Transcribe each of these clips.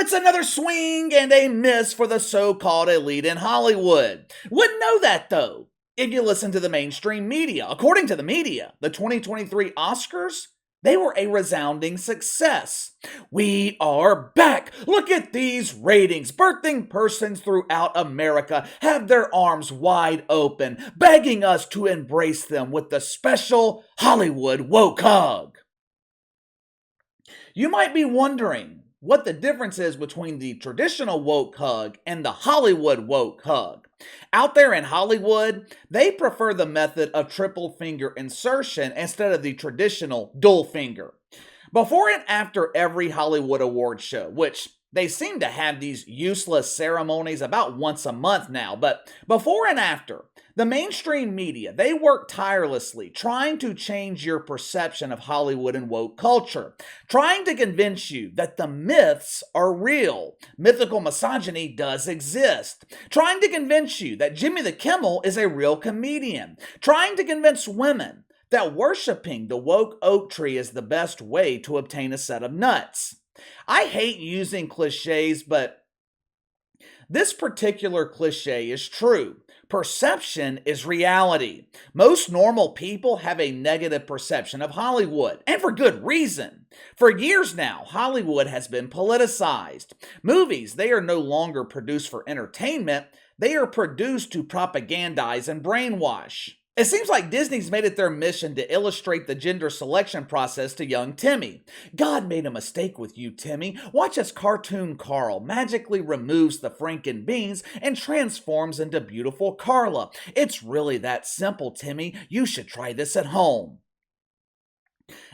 it's another swing and a miss for the so-called elite in Hollywood. Wouldn't know that though, if you listen to the mainstream media. According to the media, the 2023 Oscars, they were a resounding success. We are back. Look at these ratings. Birthing persons throughout America have their arms wide open, begging us to embrace them with the special Hollywood woke hug. You might be wondering what the difference is between the traditional woke hug and the Hollywood woke hug. Out there in Hollywood, they prefer the method of triple finger insertion instead of the traditional dual finger. Before and after every Hollywood award show, which they seem to have these useless ceremonies about once a month now, but before and after, the mainstream media, they work tirelessly trying to change your perception of Hollywood and woke culture, trying to convince you that the myths are real. Mythical misogyny does exist. Trying to convince you that Jimmy the Kimmel is a real comedian. Trying to convince women that worshiping the woke oak tree is the best way to obtain a set of nuts. I hate using cliches, but this particular cliche is true. Perception is reality. Most normal people have a negative perception of Hollywood, and for good reason. For years now, Hollywood has been politicized. Movies, they are no longer produced for entertainment, they are produced to propagandize and brainwash. It seems like Disney's made it their mission to illustrate the gender selection process to young Timmy. God made a mistake with you, Timmy. Watch as cartoon Carl magically removes the Franken beans and transforms into beautiful Carla. It's really that simple, Timmy. You should try this at home.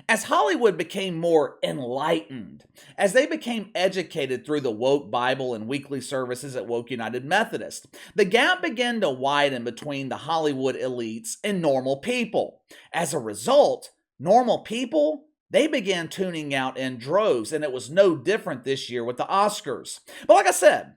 As Hollywood became more enlightened, as they became educated through the woke Bible and weekly services at Woke United Methodist, the gap began to widen between the Hollywood elites and normal people. As a result, normal people, they began tuning out in droves, and it was no different this year with the Oscars. But like I said,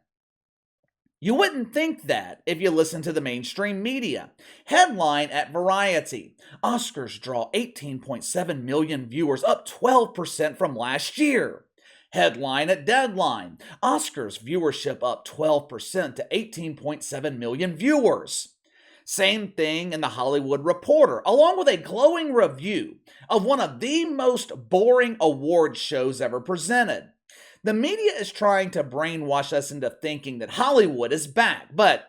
you wouldn't think that if you listen to the mainstream media. Headline at Variety: Oscars draw 18.7 million viewers, up 12% from last year. Headline at Deadline: Oscars viewership up 12% to 18.7 million viewers. Same thing in the Hollywood Reporter, along with a glowing review of one of the most boring award shows ever presented. The media is trying to brainwash us into thinking that Hollywood is back, but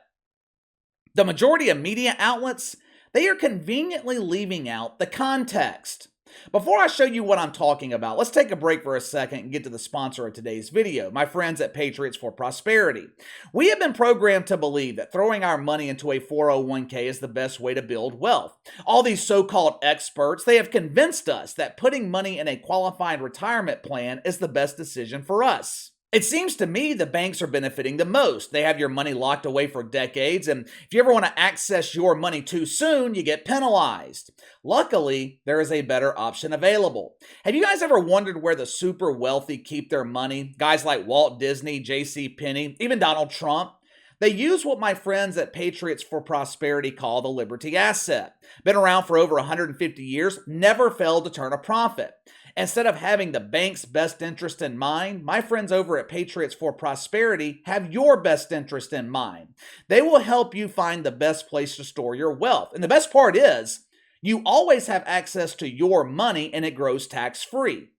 the majority of media outlets, they are conveniently leaving out the context. Before I show you what I'm talking about, let's take a break for a second and get to the sponsor of today's video, my friends at Patriots for Prosperity. We have been programmed to believe that throwing our money into a 401k is the best way to build wealth. All these so-called experts, they have convinced us that putting money in a qualified retirement plan is the best decision for us. It seems to me the banks are benefiting the most. They have your money locked away for decades, and if you ever want to access your money too soon, you get penalized. Luckily, there is a better option available. Have you guys ever wondered where the super wealthy keep their money? Guys like Walt Disney, J.C. Penney, even Donald Trump. They use what my friends at Patriots for Prosperity call the Liberty Asset. Been around for over 150 years, never failed to turn a profit. Instead of having the bank's best interest in mind, my friends over at Patriots for Prosperity have your best interest in mind. They will help you find the best place to store your wealth. And the best part is, you always have access to your money and it grows tax-free.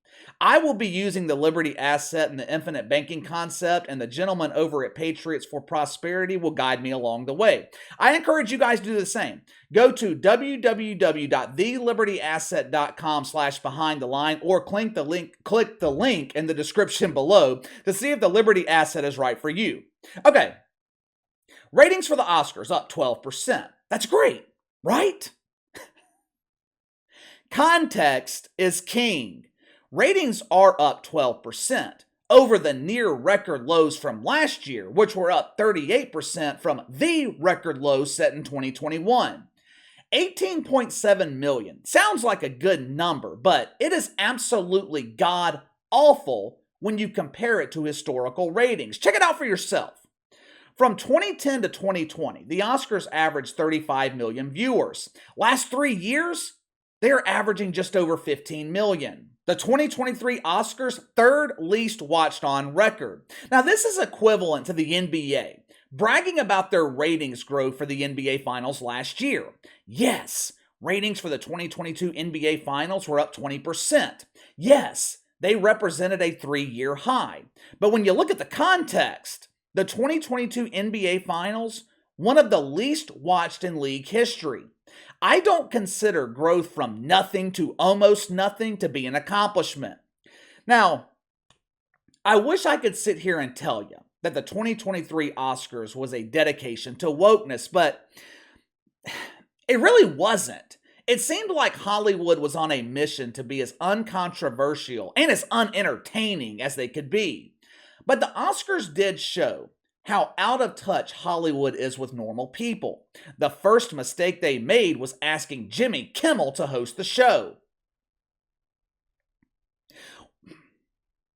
I will be using the Liberty Asset and the infinite banking concept, and the gentleman over at Patriots for Prosperity will guide me along the way. I encourage you guys to do the same. Go to www.thelibertyasset.com/behindtheline or click the link in the description below to see if the Liberty Asset is right for you. Okay, ratings for the Oscars up 12%. That's great, right? Context is king. Ratings are up 12% over the near record lows from last year, which were up 38% from the record lows set in 2021. 18.7 million sounds like a good number, but it is absolutely god awful when you compare it to historical ratings. Check it out for yourself. From 2010 to 2020, the Oscars averaged 35 million viewers. Last 3 years, They are averaging just over 15 million. The 2023 Oscars, third least watched on record. Now, this is equivalent to the NBA, bragging about their ratings growth for the NBA Finals last year. Yes, ratings for the 2022 NBA Finals were up 20%. Yes, they represented a 3-year high. But when you look at the context, the 2022 NBA Finals, one of the least watched in league history. I don't consider growth from nothing to almost nothing to be an accomplishment. Now, I wish I could sit here and tell you that the 2023 Oscars was a dedication to wokeness, but it really wasn't. It seemed like Hollywood was on a mission to be as uncontroversial and as unentertaining as they could be. But the Oscars did show how out of touch Hollywood is with normal people. The first mistake they made was asking Jimmy Kimmel to host the show.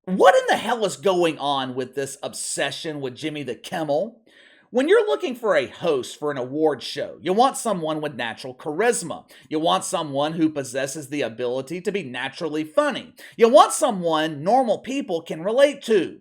What in the hell is going on with this obsession with Jimmy the Kimmel? When you're looking for a host for an award show, you want someone with natural charisma. You want someone who possesses the ability to be naturally funny. You want someone normal people can relate to.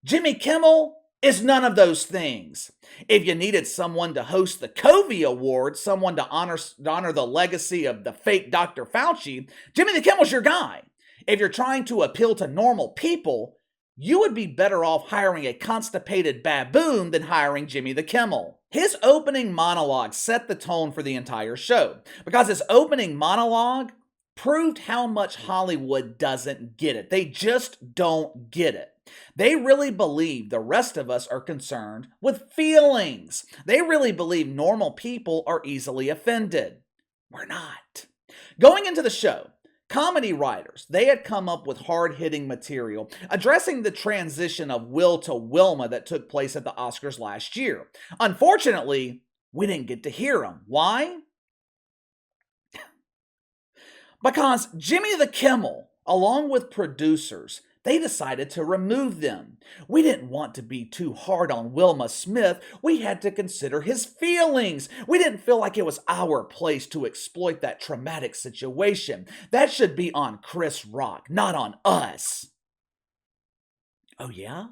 Jimmy Kimmel is none of those things. If you needed someone to host the Covey Award, someone to honor the legacy of the fake Dr. Fauci, Jimmy the Kimmel's your guy. If you're trying to appeal to normal people, you would be better off hiring a constipated baboon than hiring Jimmy the Kimmel. His opening monologue set the tone for the entire show, because his opening monologue proved how much Hollywood doesn't get it. They just don't get it. They really believe the rest of us are concerned with feelings. They really believe normal people are easily offended. We're not. Going into the show, comedy writers, they had come up with hard-hitting material addressing the transition of Will to Wilma that took place at the Oscars last year. Unfortunately, we didn't get to hear them. Why? Because Jimmy the Kimmel, along with producers, they decided to remove them. We didn't want to be too hard on Wilma Smith. We had to consider his feelings. We didn't feel like it was our place to exploit that traumatic situation. That should be on Chris Rock, not on us. Oh yeah?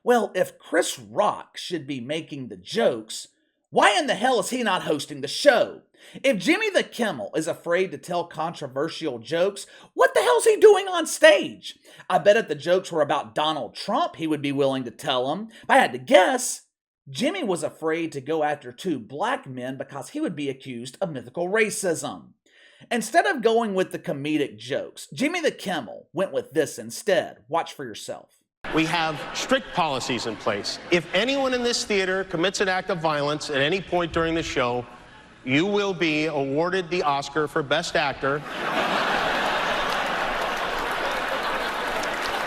Well, if Chris Rock should be making the jokes, why in the hell is he not hosting the show? If Jimmy the Kimmel is afraid to tell controversial jokes, what the hell's he doing on stage? I bet if the jokes were about Donald Trump, he would be willing to tell them. If I had to guess, Jimmy was afraid to go after two black men because he would be accused of mythical racism. Instead of going with the comedic jokes, Jimmy the Kimmel went with this instead. Watch for yourself. We have strict policies in place. If anyone in this theater commits an act of violence at any point during the show, you will be awarded the Oscar for Best Actor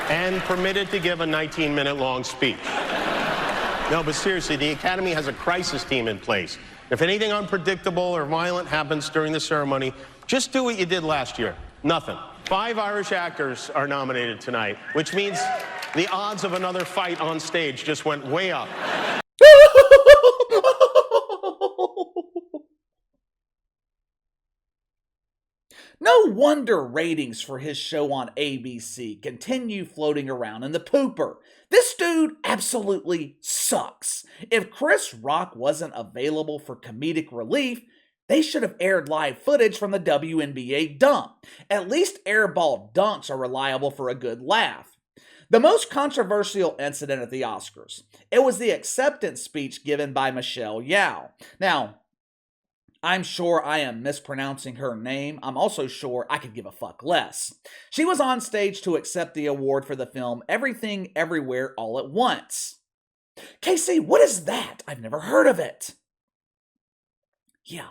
and permitted to give a 19-minute long speech. No, but seriously, the Academy has a crisis team in place. If anything unpredictable or violent happens during the ceremony, just do what you did last year. Nothing. 5 Irish actors are nominated tonight, which means the odds of another fight on stage just went way up. No wonder ratings for his show on ABC continue floating around in the pooper. This dude absolutely sucks. If Chris Rock wasn't available for comedic relief, they should have aired live footage from the WNBA dunk. At least airball dunks are reliable for a good laugh. The most controversial incident at the Oscars, it was the acceptance speech given by Michelle Yeoh. Now, I'm sure I am mispronouncing her name. I'm also sure I could give a fuck less. She was on stage to accept the award for the film Everything Everywhere All at Once. Casey, what is that? I've never heard of it. Yeah,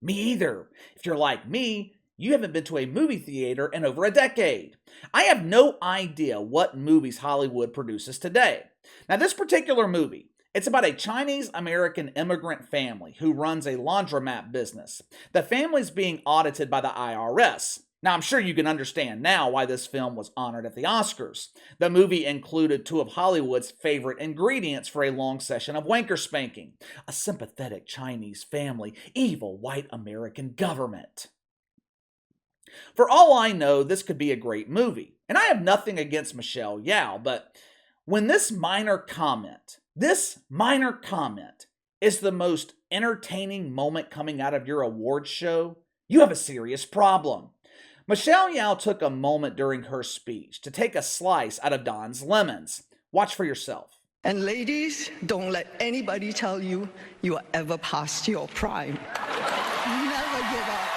me either. If you're like me, you haven't been to a movie theater in over a decade. I have no idea what movies Hollywood produces today. Now, this particular movie, it's about a Chinese-American immigrant family who runs a laundromat business. The family's being audited by the IRS. Now, I'm sure you can understand now why this film was honored at the Oscars. The movie included two of Hollywood's favorite ingredients for a long session of wanker spanking: a sympathetic Chinese family, evil white American government. For all I know, this could be a great movie. And I have nothing against Michelle Yeoh, but when this minor comment is the most entertaining moment coming out of your awards show, you have a serious problem. Michelle Yeoh took a moment during her speech to take a slice out of Don's lemons. Watch for yourself. And ladies, don't let anybody tell you you are ever past your prime. Never give up.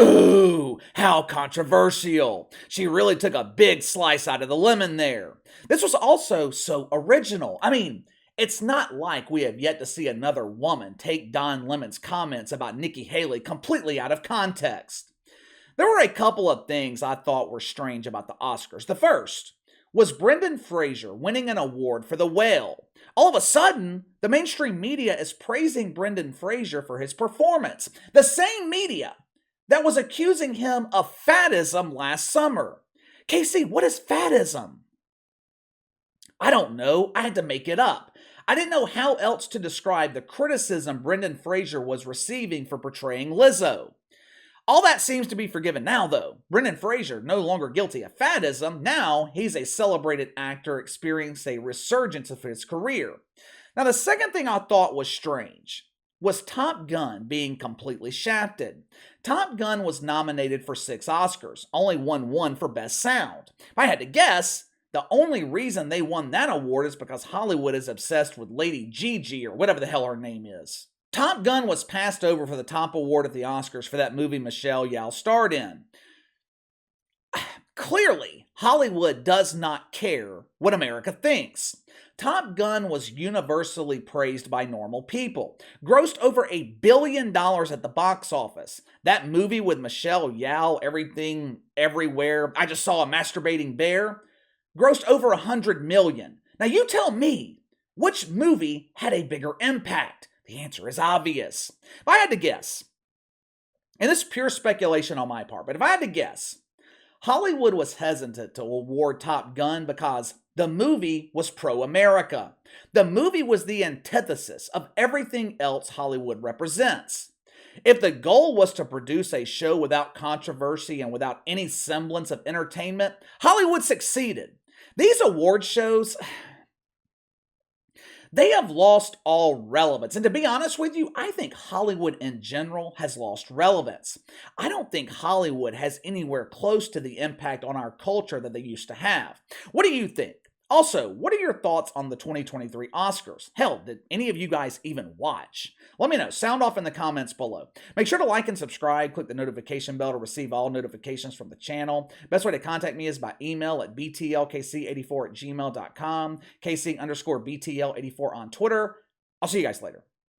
Ooh, how controversial. She really took a big slice out of the lemon there. This was also so original. I mean, it's not like we have yet to see another woman take Don Lemon's comments about Nikki Haley completely out of context. There were a couple of things I thought were strange about the Oscars. The first was Brendan Fraser winning an award for The Whale. All of a sudden, the mainstream media is praising Brendan Fraser for his performance. The same media that was accusing him of fatism last summer. Casey, what is fatism? I don't know. I had to make it up. I didn't know how else to describe the criticism Brendan Fraser was receiving for portraying Lizzo. All that seems to be forgiven now, though. Brendan Fraser, no longer guilty of fatism, now he's a celebrated actor experiencing a resurgence of his career. Now, the second thing I thought was strange was Top Gun being completely shafted. Top Gun was nominated for 6 Oscars, only won 1 for Best Sound. If I had to guess, the only reason they won that award is because Hollywood is obsessed with Lady Gigi or whatever the hell her name is. Top Gun was passed over for the top award at the Oscars for that movie Michelle Yeoh starred in. Clearly, Hollywood does not care what America thinks. Top Gun was universally praised by normal people. Grossed over $1 billion at the box office. That movie with Michelle Yeoh, Everything, Everywhere, I Just Saw a Masturbating Bear, grossed over $100 million. Now you tell me, which movie had a bigger impact? The answer is obvious. If I had to guess, and this is pure speculation on my part, but if I had to guess, Hollywood was hesitant to award Top Gun because the movie was pro-America. The movie was the antithesis of everything else Hollywood represents. If the goal was to produce a show without controversy and without any semblance of entertainment, Hollywood succeeded. These award shows, they have lost all relevance. And to be honest with you, I think Hollywood in general has lost relevance. I don't think Hollywood has anywhere close to the impact on our culture that they used to have. What do you think? Also, what are your thoughts on the 2023 Oscars? Hell, did any of you guys even watch? Let me know. Sound off in the comments below. Make sure to like and subscribe. Click the notification bell to receive all notifications from the channel. Best way to contact me is by email at btlkc84@gmail.com, kc_btl84 on Twitter. I'll see you guys later.